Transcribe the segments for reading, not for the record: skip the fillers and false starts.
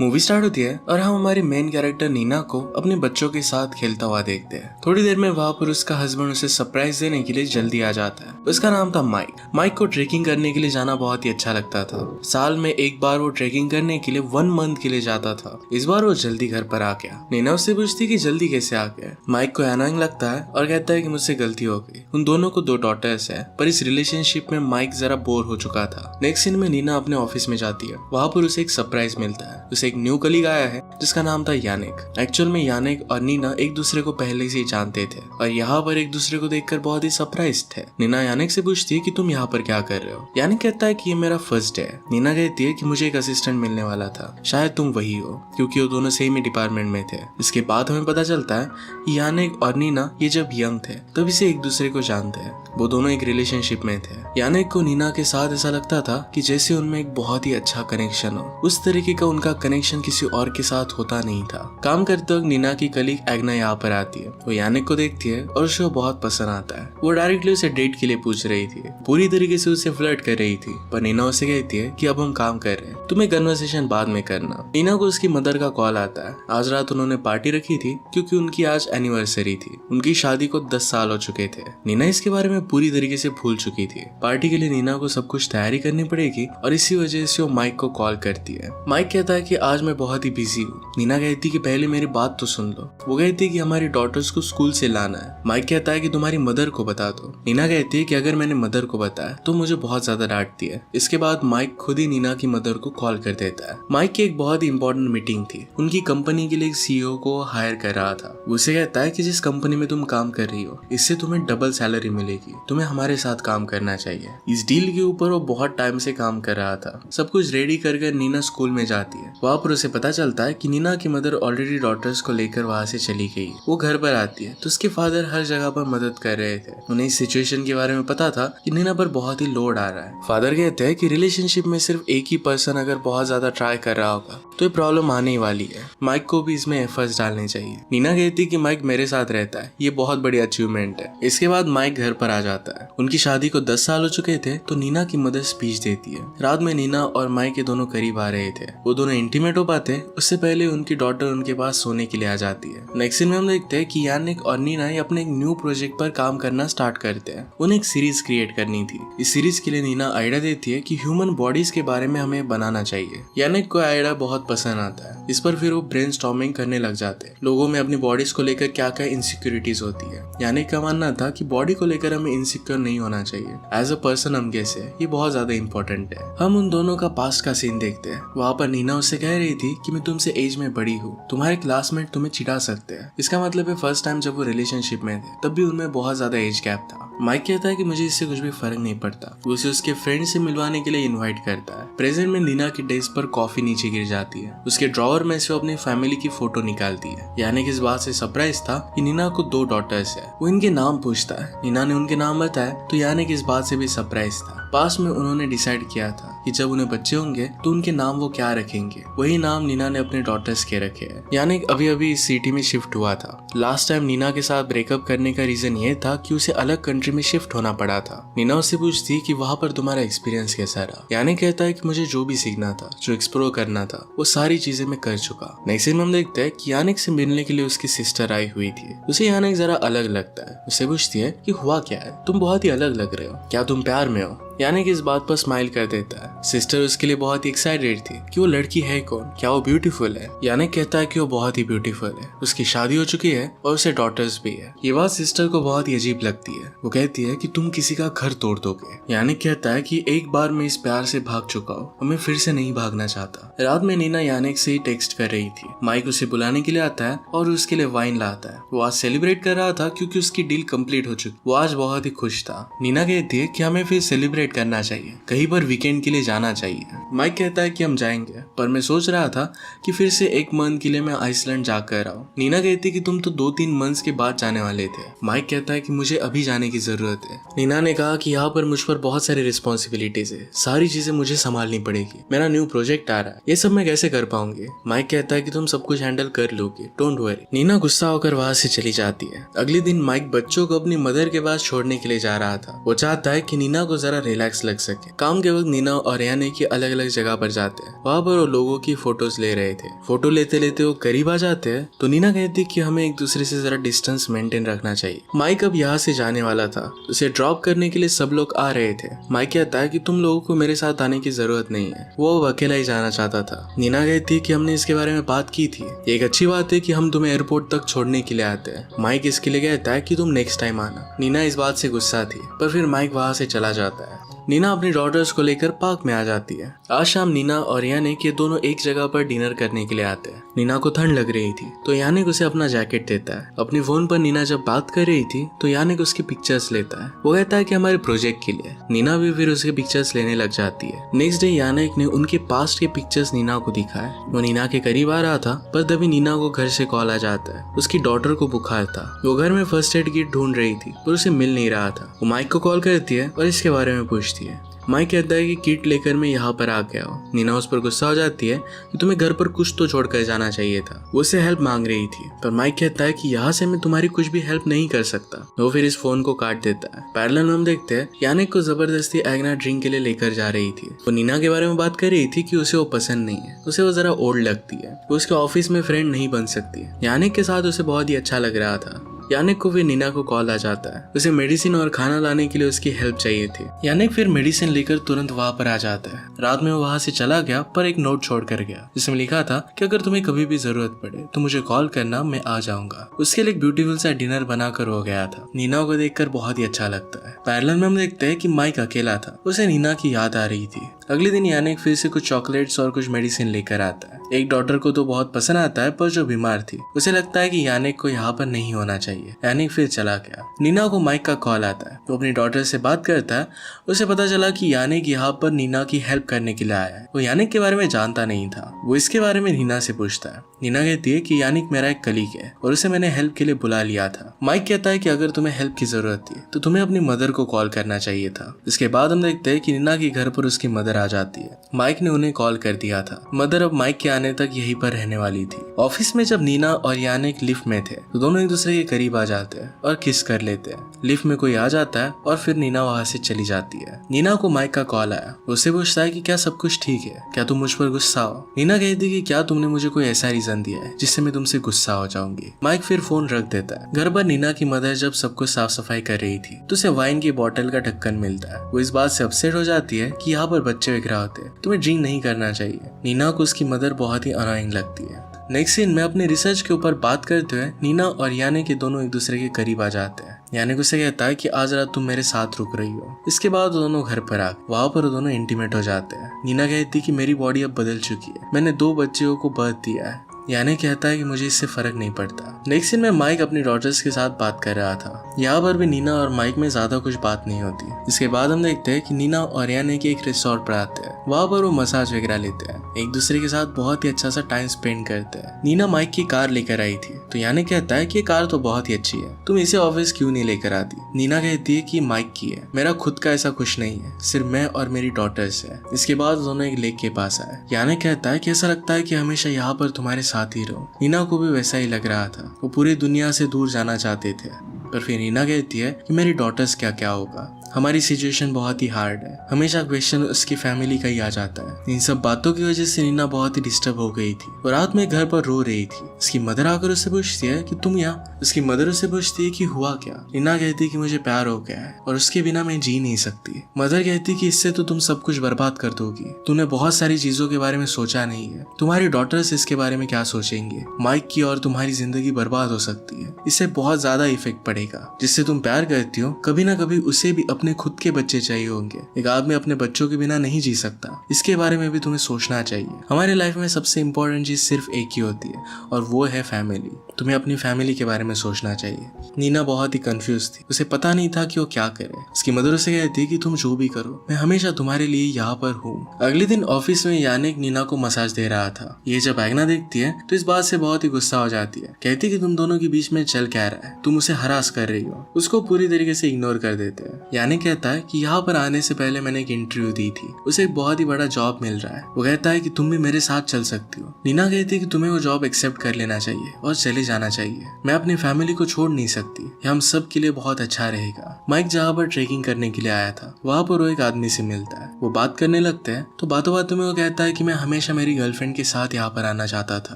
Movie start होती है और हम हमारी मेन कैरेक्टर नीना को अपने बच्चों के साथ खेलता हुआ देखते हैं। थोड़ी देर में वहाँ पर उसका हस्बैंड उसे सरप्राइज देने के लिए जल्दी आ जाता है। उसका नाम था माइक। माइक को ट्रेकिंग करने के लिए जाना बहुत ही अच्छा लगता था। साल में एक बार वो ट्रेकिंग करने के लिए 1 मंथ के लिए जाता था। इस बार वो जल्दी घर पर आ गया। नीना उससे पूछती कि जल्दी कैसे आ गया। माइक को अनोइंग लगता है और कहता है कि मुझसे गलती हो गई। उन दोनों को 2 डॉटर्स है, पर इस रिलेशनशिप में माइक जरा बोर हो चुका था। नेक्स्ट सीन में नीना अपने ऑफिस में जाती है। वहाँ पर उसे एक सरप्राइज मिलता है। उसे एक न्यू कलीग आया है जिसका नाम था यानिक। एक्चुअल में यानिक और नीना एक दूसरे को पहले से ही जानते थे और यहाँ पर एक दूसरे को देखकर बहुत ही सरप्राइज थे। नीना यानिक से पूछती है कि तुम यहाँ पर क्या कर रहे हो। यानिक कहता है कि ये मेरा फर्स्ट डे है। नीना कहती है कि मुझे एक असिस्टेंट मिलने वाला था, शायद तुम वही हो, क्योंकि वो दोनों सेम ही डिपार्टमेंट में थे। इसके बाद हमें पता चलता है कि यानिक और नीना ये जब यंग थे तभी से एक दूसरे को जानते हैं। वो दोनों एक रिलेशनशिप में थे। यानिक को नीना के साथ ऐसा लगता था कि जैसे उनमें एक बहुत ही अच्छा कनेक्शन हो। उस तरीके का उनका कनेक्शन किसी और के साथ होता नहीं था। काम करते वक्त नीना की कलीग एग्ना यहाँ पर आती है। वो यानिक को देखती है और उसे बहुत पसंद आता है। वो डायरेक्टली उसे डेट के लिए पूछ रही थी, पूरी तरीके से उसे फ्लर्ट कर रही थी, पर नीना उसे कहती है कि अब हम काम कर रहे हैं, तुम्हें कन्वर्सेशन बाद में करना। नीना को उसकी मदर का कॉल आता है। आज रात उन्होंने पार्टी रखी थी क्योंकि उनकी आज एनिवर्सरी थी। उनकी शादी को 10 साल हो चुके थे। नीना इसके बारे में पूरी तरीके से भूल चुकी थी। पार्टी के लिए नीना को सब कुछ तैयारी करनी पड़ेगी और इसी वजह से वो माइक को कॉल करती है। माइक कहता है कि आज मैं बहुत ही बिजी हूँ। नीना कहती कि पहले मेरी बात तो सुन लो। वो कहती कि हमारी डॉटर्स को स्कूल से लाना है। माइक कहता है कि तुम्हारी मदर को बता दो। नीना कहती है कि अगर मैंने मदर को बताया तो मुझे बहुत ज्यादा डांटती है। इसके बाद माइक खुद ही नीना की मदर को कॉल कर देता है। माइक की एक बहुत ही इंपॉर्टेंट मीटिंग थी। उनकी कंपनी के लिए एक CEO को हायर कर रहा था। उसे कहता है कि जिस कंपनी में तुम काम कर रही हो इससे तुम्हें डबल सैलरी मिलेगी, तुम्हें हमारे साथ काम करना चाहिए। इस डील के ऊपर वो बहुत टाइम से काम कर रहा था। सब कुछ रेडी कर नीना स्कूल में जाती है। वहाँ पर उसे पता चलता है कि नीना की मदर ऑलरेडी डॉटर्स को लेकर वहाँ से चली गई। वो घर पर आती है तो उसके फादर हर जगह पर मदद कर रहे थे। उन्हें इस सिचुएशन के बारे में पता था कि नीना पर बहुत ही लोड आ रहा है। फादर कहते हैं कि रिलेशनशिप में सिर्फ एक ही पर्सन अगर बहुत ज्यादा ट्राई कर रहा होगा तो ये प्रॉब्लम आने ही वाली है। माइक को भी इसमें एफर्ट्स डालने चाहिए। नीना कहती है कि माइक मेरे साथ रहता है, ये बहुत बड़ी अचीवमेंट है। इसके बाद माइक घर पर आ जाता है। उनकी शादी को 10 साल हो चुके थे तो नीना की मदर स्पीच देती है। रात में नीना और माइक के दोनों करीब आ रहे थे। वो दोनों इंटीमेट हो पाते उससे पहले उनकी डॉटर उनके पास सोने के लिए आ जाती है। नेक्स्ट सीन में हम देखते हैं कि यानिक और नीना अपने एक न्यू प्रोजेक्ट पर काम करना स्टार्ट करते हैं। उन्हें एक सीरीज क्रिएट करनी थी। इस सीरीज के लिए नीना आइडिया देती है कि ह्यूमन बॉडीज के बारे में हमें बनाना चाहिए। यानिक को आइडिया बहुत पसंद आता है। इस पर फिर वो ब्रेनस्टॉर्मिंग करने लग जाते हैं। लोगों में अपनी बॉडीज को लेकर क्या क्या इनसिक्योरिटीज होती है। यानिक का मानना था कि बॉडी को लेकर हमें इनसिक्योर नहीं होना चाहिए। एज अ पर्सन हम कैसे, ये बहुत ज्यादा इंपॉर्टेंट है। हम उन दोनों का पास्ट का सीन देखते हैं। वहाँ पर नीना उससे कह रही थी कि मैं तुमसे एज में बड़ी हूँ, तुम्हारे क्लासमेट तुम्हें चिढ़ा सकते हैं। इसका मतलब है फर्स्ट टाइम जब वो रिलेशनशिप में थे तब भी उनमें बहुत ज्यादा एज गैप था। माइक कहता है कि मुझे इससे कुछ भी फर्क नहीं पड़ता। वो उसे उसके फ्रेंड से मिलवाने के लिए इनवाइट करता है। प्रेजेंट में नीना की डेस्क पर कॉफी नीचे गिर जाती है। उसके ड्रॉवर में से वो अपनी फैमिली की फोटो निकालती है। यानी कि इस बात से सरप्राइज था कि नीना को 2 डॉटर्स है। वो इनके नाम पूछता है। नीना ने उनके नाम बताया तो यानी कि इस बात से भी सरप्राइज था। पास में उन्होंने डिसाइड किया था कि जब उन्हें बच्चे होंगे तो उनके नाम वो क्या रखेंगे। वही नाम नीना ने अपने डॉटर्स के रखे हैं। यानी अभी अभी इस सिटी में शिफ्ट हुआ था। लास्ट टाइम नीना के साथ ब्रेकअप करने का रीजन ये था कि उसे अलग कंट्री में शिफ्ट होना पड़ा था। नीना उससे पूछती कि वहाँ पर तुम्हारा एक्सपीरियंस कैसा रहा। यानी कहता है कि मुझे जो भी सीखना था, जो एक्सप्लोर करना था, वो सारी चीजें मैं कर चुका। नेक्स्ट में हम देखते हैं कि यानिक से मिलने के लिए उसकी सिस्टर आई हुई थी। उसे यानिक जरा अलग लगता है। उससे पूछती है कि हुआ क्या है, तुम बहुत ही अलग लग रहे हो, क्या तुम प्यार में हो। यानिक इस बात पर स्माइल कर देता है। सिस्टर उसके लिए बहुत ही एक्साइटेड थी कि वो लड़की है कौन, क्या वो ब्यूटीफुल है। यानिक कहता है कि वो बहुत ही ब्यूटीफुल है, उसकी शादी हो चुकी है और उसे डॉटर्स भी है। ये बात सिस्टर को बहुत ही अजीब लगती है। वो कहती है कि तुम किसी का घर तोड़ दोगे। यानिक कहता है कि एक बार मैं इस प्यार से भाग चुका हूँ और मैं फिर से नहीं भागना चाहता। रात में नीना यानिक से ही टेक्स्ट कर रही थी। माइक उसे बुलाने के लिए आता है और उसके लिए वाइन लाता है। वो आज सेलिब्रेट कर रहा था क्योंकि उसकी डील कंप्लीट हो चुकी। वो आज बहुत ही खुश था। नीना कहती है कि हमें फिर सेलिब्रेट करना चाहिए, कहीं पर वीकेंड के लिए जाना चाहिए। माइक कहता है कि हम जाएंगे, पर मैं सोच रहा था कि फिर से 1 मंथ के लिए मैं आइसलैंड जाकर आऊं। नीना कहती है कि तुम तो 2-3 मंथ्स के बाद जाने वाले थे। माइक कहता है कि मुझे अभी जाने की जरूरत है। नीना ने कहा कि यहाँ पर मुझ पर बहुत सारी रिस्पॉन्सिबिलिटीज है, सारी चीजें मुझे संभालनी पड़ेगी, मेरा न्यू प्रोजेक्ट आ रहा है, ये सब मैं कैसे कर पाऊंगी। माइक कहता है कि तुम सब कुछ हैंडल कर लोगे, डोंट वरी। नीना गुस्सा होकर वहां से चली जाती है। अगले दिन माइक बच्चों को अपनी मदर के पास छोड़ने के लिए जा रहा था। वो चाहता है कि नीना को जरा रिलैक्स लग सके। काम के वक्त नीना और यानिक अलग अलग जगह पर जाते हैं। वहाँ पर वो लोगों की फोटोज ले रहे थे। फोटो लेते लेते वो करीब आ जाते हैं तो नीना कहती है कि हमें एक दूसरे से जरा डिस्टेंस मेंटेन रखना चाहिए। माइक अब यहाँ से जाने वाला था, उसे ड्रॉप करने के लिए सब लोग आ रहे थे। माइक कहता है कि तुम लोगों को मेरे साथ आने की जरूरत नहीं है, वो अकेला ही जाना चाहता था। नीना कहती है कि हमने इसके बारे में बात की थी, एक अच्छी बात है कि हम तुम्हें एयरपोर्ट तक छोड़ने के लिए आते हैं। माइक इसके लिए कहता है कि तुम नेक्स्ट टाइम आना। नीना इस बात से गुस्सा थी, पर फिर माइक वहां से चला जाता है। नीना अपनी डॉटर्स को लेकर पार्क में आ जाती है। आज शाम नीना और यानिक ये दोनों एक जगह पर डिनर करने के लिए आते हैं। नीना को ठंड लग रही थी तो यानिक उसे अपना जैकेट देता है। अपनी फोन पर नीना जब बात कर रही थी तो यानिक उसकी पिक्चर्स लेता है। वो कहता है कि हमारे प्रोजेक्ट के लिए। नीना भी फिर उसके पिक्चर्स लेने लग जाती है। नेक्स्ट डे यानिक ने उनके पास्ट के पिक्चर्स नीना को दिखाए। वो नीना के करीब आ रहा था पर तभी नीना को घर से कॉल आ जाता है। उसकी डॉटर को बुखार था। वो घर में फर्स्ट एड किट ढूंढ रही थी पर उसे मिल नहीं रहा था। वो माइक को कॉल करती है और इसके बारे में पूछती है। माइक कहता है कि किट लेकर मैं यहाँ पर आ गया हूँ। नीना उस पर गुस्सा हो जाती है कि तुम्हें घर पर कुछ तो छोड़कर जाना चाहिए था। वो उससे हेल्प मांग रही थी पर माइक कहता है कि यहाँ से मैं तुम्हारी कुछ भी हेल्प नहीं कर सकता। वो फिर इस फोन को काट देता है। पैरेलल में हम देखते हैं यानिक को जबरदस्ती एग्ना ड्रिंक के लिए लेकर जा रही थी। वो नीना के बारे में बात कर रही थी कि उसे वो पसंद नहीं है, उसे वो जरा ओल्ड लगती है, वो उसके ऑफिस में फ्रेंड नहीं बन सकती। यानिक के साथ उसे बहुत ही अच्छा लग रहा था। यानिक को फिर नीना को कॉल आ जाता है। उसे मेडिसिन और खाना लाने के लिए उसकी हेल्प चाहिए थी। यानिक फिर मेडिसिन लेकर तुरंत वहाँ पर आ जाता है। रात में वो वहाँ से चला गया पर एक नोट छोड़ कर गया जिसमें लिखा था कि अगर तुम्हें कभी भी जरूरत पड़े तो मुझे कॉल करना, मैं आ जाऊंगा। उसके लिए एक ब्यूटीफुल सा डिनर बनाकर हो गया था। नीना को देखकर बहुत ही अच्छा लगता है। पैरेलल में हम देखते हैं कि माइक अकेला था, उसे नीना की याद आ रही थी। अगले दिन यानिक फिर से कुछ चॉकलेट्स और कुछ मेडिसिन लेकर आता है। एक डॉटर को तो बहुत पसंद आता है पर जो बीमार थी उसे लगता है कि यानिक को यहाँ पर नहीं होना चाहिए। यानिक फिर चला गया। नीना को माइक का कॉल आता है। वो अपनी डॉटर से बात करता है। उसे पता चला कि यानिक यहाँ पर नीना की हेल्प करने के लिए आया है। वो यानिक के बारे में जानता नहीं था। वो इसके बारे में नीना से पूछता है। नीना कहती है कि यानिक मेरा एक कलीग है और उसे मैंने हेल्प के लिए बुला लिया था। माइक कहता है कि अगर तुम्हें हेल्प की जरूरत थी तो तुम्हें अपनी मदर को कॉल करना चाहिए था। इसके बाद हम देखते हैं कि नीना के घर पर उसकी मदर आ जाती है। माइक ने उन्हें कॉल कर दिया था। मदर अब माइक के आने तक यहीं पर रहने वाली थी। ऑफिस में जब नीना और यानिक लिफ्ट में थे तो दोनों एक दूसरे के करीब आ जाते हैं और किस कर लेते हैं। लिफ्ट में कोई आ जाता है और फिर नीना वहां से चली जाती है। नीना को माइक का कॉल आया। उससे पूछता है कि क्या सब कुछ ठीक है, क्या तुम मुझ पर गुस्सा हो। नीना कहती है कि क्या तुमने मुझे कोई ऐसा रीजन दिया है जिससे मैं तुमसे गुस्सा हो जाऊंगी। माइक फिर फोन रख देता है। घर पर नीना की मदर जब सब कुछ साफ सफाई कर रही थी तो उसे वाइन की बोतल का ढक्कन मिलता है। वो इस बात से अपसेट हो जाती है कि यहाँ पर बच्चे बिखरा होते हैं, तुम्हें ड्रिंक नहीं करना चाहिए। नीना को उसकी मदर बहुत ही अनोइंग लगती है। नेक्स्ट सीन में अपने रिसर्च के ऊपर बात करते हुए नीना और यानिक के दोनों एक दूसरे के करीब आ जाते हैं। यानिक उसे कहता है कि आज रात तुम मेरे साथ रुक रही हो। इसके बाद दोनों घर पर आ वहाँ पर दोनों इंटीमेट हो जाते हैं। नीना कहती है कि मेरी बॉडी अब बदल चुकी है, मैंने 2 बच्चों को बर्थ दिया है। यानिक कहता है कि मुझे इससे फर्क नहीं पड़ता। नेक्स्ट सीन में माइक अपनी डॉटर्स के साथ बात कर रहा था। यहाँ पर भी नीना और माइक में ज्यादा कुछ बात नहीं होती। इसके बाद हम देखते हैं कि नीना और यानिक एक रिसोर्ट पर आते हैं। वहाँ पर वो मसाज वगैरह लेते हैं, एक दूसरे के साथ बहुत ही अच्छा सा टाइम स्पेंड करते हैं। नीना माइक की कार लेकर आई थी तो यानिक कहता है कि ये कार तो बहुत ही अच्छी है, तुम इसे ऑफिस क्यों नहीं लेकर आती। नीना कहती है कि माइक की है, मेरा खुद का ऐसा कुछ नहीं है, सिर्फ मैं और मेरी डॉटर्स है। इसके बाद दोनों एक लेक के पास आए। यानिक कहता है कि ऐसा लगता है कि हमेशा यहाँ पर तुम्हारे साथ ही रहो। नीना को भी वैसा ही लग रहा था। वो पूरी दुनिया से दूर जाना चाहते थे। पर फिर नीना कहती है कि मेरी डॉटर्स क्या होगा, हमारी सिचुएशन बहुत ही हार्ड है। हमेशा क्वेश्चन उसकी फैमिली का ही आ जाता है। इन सब बातों की वजह से नीना बहुत ही डिस्टर्ब हो गई थी और रात में घर पर रो रही थी। उसकी मदर आकर उससे पूछती है कि तुम यहाँ। उसकी मदर उससे पूछती है कि हुआ क्या। नीना कहती है कि मुझे प्यार हो गया है और उसके बिना मैं जी नहीं सकती। मदर कहती है कि इससे तो तुम सब कुछ बर्बाद कर दोगी, तूने बहुत सारी चीजों के बारे में सोचा नहीं है, तुम्हारी डॉटर्स इसके बारे में क्या सोचेंगे। माइक की और तुम्हारी जिंदगी बर्बाद हो सकती है, इससे बहुत ज्यादा इफेक्ट पड़ेगा। जिससे तुम प्यार करती हो कभी ना कभी उसे भी अपने खुद के बच्चे चाहिए होंगे। एक आदमी अपने बच्चों के बिना नहीं जी सकता, इसके बारे में भी तुम्हें सोचना चाहिए। हमारी लाइफ में सबसे इम्पोर्टेंट चीज सिर्फ एक ही होती है और वो है फैमिली। तुम्हें अपनी फैमिली के बारे में सोचना चाहिए। नीना बहुत ही कंफ्यूज थी, उसे पता नहीं था कि वो क्या करे। उसकी मदर उसे कहती है कि तुम जो भी करो मैं हमेशा तुम्हारे लिए यहाँ पर हूँ। अगले दिन ऑफिस में यानिक नीना को मसाज दे रहा था। ये जब एग्ना देखती है तो इस बात से बहुत ही गुस्सा हो जाती है। कहती है कि तुम दोनों के बीच में चल क्या रहा है, तुम उसे हरास कर रही हो। उसको पूरी तरीके से इग्नोर कर देते हैं। यानिक यानी कहता है कि यहाँ पर आने से पहले मैंने एक इंटरव्यू दी थी, उसे एक बहुत ही बड़ा जॉब मिल रहा है। वो कहता है कि तुम भी मेरे साथ चल सकती हो। नीना कहती है कि तुम्हें वो जॉब एक्सेप्ट कर लेना चाहिए और चले जाना चाहिए। मैं अपनी फैमिली को छोड़ नहीं सकती, ये हम सब के लिए बहुत अच्छा रहेगा। माइक जहाँ पर ट्रेकिंग करने के लिए आया था वहाँ पर वो एक आदमी से मिलता है। वो बात करने लगते हैं तो बातों बातों में वो कहता है कि मैं हमेशा मेरी गर्लफ्रेंड के साथ यहाँ पर आना चाहता था,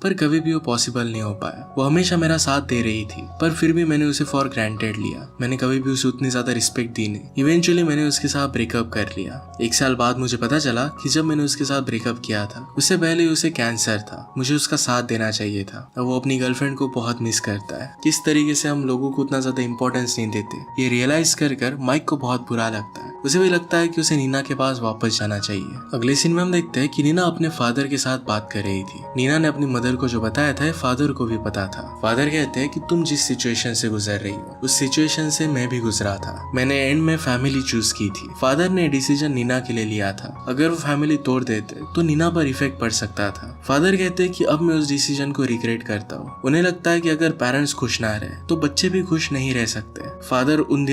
पर कभी भी वो पॉसिबल नहीं हो पाया। वो हमेशा मेरा साथ दे रही थी, पर फिर भी मैंने उसे फॉर ग्रांटेड लिया। मैंने कभी भी उसे उतनी ज्यादा रिस्पेक्ट दी नहीं। इवेंचुअली मैंने उसके साथ ब्रेकअप कर लिया। 1 साल बाद मुझे पता चला कि जब मैंने उसके साथ ब्रेकअप किया था उससे पहले उसे कैंसर था। मुझे उसका साथ देना चाहिए था। अब वो अपनी गर्लफ्रेंड को बहुत मिस करता है। किस तरीके से हम लोगों को उतना ज्यादा इंपॉर्टेंस नहीं देते, ये रियलाइज कर माइक को बहुत बुरा लगता है। उसे भी लगता है कि उसे नीना के पास वापस जाना चाहिए। अगले सीन में हम देखते हैं कि नीना अपने फादर के साथ बात कर रही थी। नीना ने अपनी मदर को जो बताया था फादर को भी पता था। फादर कहते हैं कि तुम जिस सिचुएशन से गुजर रही हो उस सिचुएशन से मैं भी गुजरा था। मैंने एंड में फैमिली चूज की थी। फादर ने डिसीजन नीना के लिए लिया था। अगर वो फैमिली तोड़ देते तो नीना पर इफेक्ट पड़ सकता था। फादर कहते हैं कि अब मैं उस डिसीजन को रिग्रेट करता हूँ। उन्हें लगता है कि अगर पेरेंट्स खुश ना रहे तो बच्चे भी खुश नहीं रह सकते। फादर उन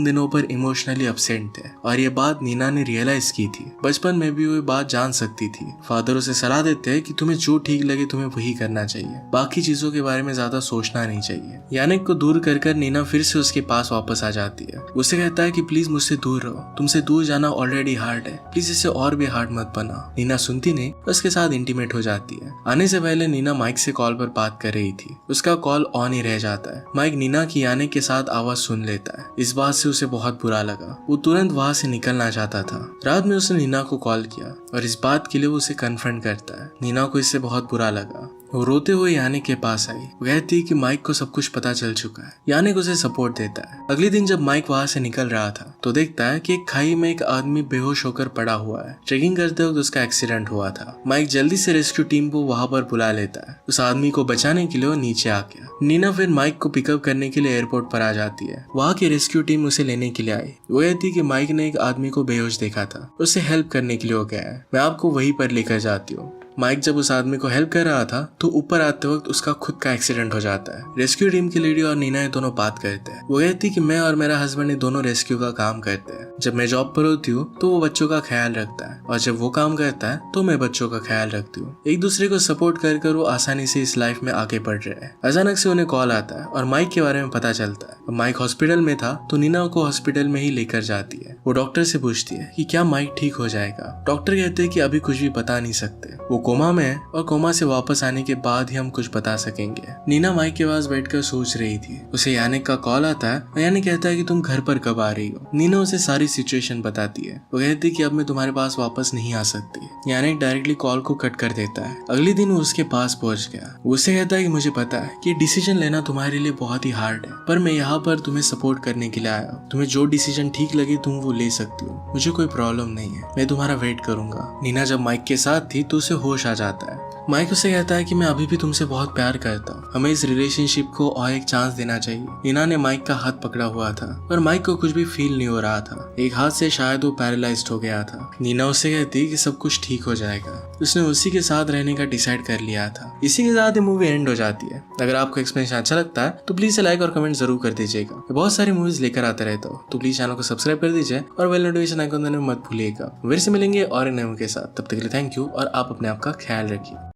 दिनों पर इमोशनली अपसेंट थे और ये बात नीना ने रियलाइज की थी। बचपन में भी वो बात जान सकती थी। फादर उसे सलाह देते हैं कि तुम्हें जो ठीक लगे तुम्हें वही करना चाहिए, बाकी चीजों के बारे में ज्यादा सोचना नहीं चाहिए। यानिक को दूर कर नीना फिर से उसके पास वापस आ जाती है। उसे कहता है कि प्लीज मुझसे दूर रहो, तुमसे दूर जाना ऑलरेडी हार्ड है, प्लीज इसे और भी हार्ड मत बनाओ। नीना सुनती नहीं, उसके साथ इंटीमेट हो जाती है। आने से पहले नीना माइक से कॉल पर बात कर रही थी। उसका कॉल ऑन ही रह जाता है। माइक नीना की आने के साथ आवाज सुन लेता है। इस बात से उसे बहुत बुरा लगा। वो तुरंत वहां से निकलना चाहता था। रात में उसने नीना को कॉल किया और इस बात के लिए वो उसे कन्फ्रंट करता है। नीना को इससे बहुत बुरा लगा। वो रोते हुए यानिक के पास आई। वो कहती है कि माइक को सब कुछ पता चल चुका है। यानिक उसे सपोर्ट देता है। अगले दिन जब माइक वहां से निकल रहा था तो देखता है कि एक खाई में एक आदमी बेहोश होकर पड़ा हुआ है। ट्रेकिंग करते वक्त उसका एक्सीडेंट हुआ था। माइक जल्दी से रेस्क्यू टीम को वहां पर बुला लेता है। उस आदमी को बचाने के लिए वो नीचे आ गया। नीना फिर माइक को पिकअप करने के लिए एयरपोर्ट पर आ जाती है। वहाँ की रेस्क्यू टीम उसे लेने के लिए आई। वो कहती है कि माइक ने एक आदमी को बेहोश देखा था, उससे हेल्प करने के लिए हो गया है, मैं आपको वहीं पर लेकर जाती हूँ। माइक जब उस आदमी को हेल्प कर रहा था तो ऊपर आते वक्त उसका खुद का एक्सीडेंट हो जाता है। रेस्क्यू टीम की लेडी और नीना दोनों बात करते हैं। वो कहती कि मैं और मेरा हस्बैंड दोनों रेस्क्यू का काम करते हैं। जब मैं जॉब पर होती हूँ तो वो बच्चों का ख्याल रखता है और जब वो काम करता है तो मैं बच्चों का ख्याल रखती हूँ। एक दूसरे को सपोर्ट कर वो आसानी से इस लाइफ में आगे बढ़ रहे हैं। अचानक से उन्हें कॉल आता है और माइक के बारे में पता चलता है। माइक हॉस्पिटल में था तो नीना को हॉस्पिटल में ही लेकर जाती है। वो डॉक्टर से पूछती है कि क्या माइक ठीक हो जाएगा। डॉक्टर कहते हैं कि अभी कुछ भी बता नहीं सकते, वो कोमा में है और कोमा से वापस आने के बाद ही हम कुछ बता सकेंगे। नीना माइक के पास बैठकर सोच रही थी। उसे यानिक का कॉल आता है और यानिक कहता है कि तुम घर पर कब आ रही हो। नीना उसे सारी सिचुएशन बताती है। वो कहती है कि अब मैं तुम्हारे पास वापस नहीं आ सकती। यानिक डायरेक्टली कॉल को कट कर देता है। अगले दिन वो उसके पास पहुंच गया। उससे कहता है कि मुझे पता है कि डिसीजन लेना तुम्हारे लिए बहुत ही हार्ड है, पर मैं यहाँ पर तुम्हें सपोर्ट करने के लिए आया हूँ। तुम्हें जो डिसीजन ठीक लगे तुम वो ले सकती हो, मुझे कोई प्रॉब्लम नहीं है, मैं तुम्हारा वेट करूंगा। नीना जब माइक के साथ थी तो उसे होश आ जाता है। माइक उसे कहता है कि मैं अभी भी तुमसे बहुत प्यार करता हूँ, हमें इस रिलेशनशिप को और एक चांस देना चाहिए। नीना ने माइक का हाथ पकड़ा हुआ था पर माइक को कुछ भी फील नहीं हो रहा था। एक हाथ से शायद वो पैरालाइज्ड हो गया था। नीना उससे कहती कि सब कुछ ठीक हो जाएगा। उसने उसी के साथ रहने का डिसाइड कर लिया था। इसी के साथ ये मूवी एंड हो जाती है। अगर आपको एक्सप्लेनेशन अच्छा लगता है तो प्लीज लाइक और कमेंट जरूर कर दीजिएगा। मैं बहुत सारी मूवीज लेकर आता रहता हूँ, तो प्लीज चैनल को सब्सक्राइब कर दीजिए और बेल नोटिफिकेशन आइकन दबाना मत भूलिएगा। फिर से मिलेंगे और नए मूवी के साथ, तब तक के लिए थैंक यू और आप अपने आप का ख्याल रखिए।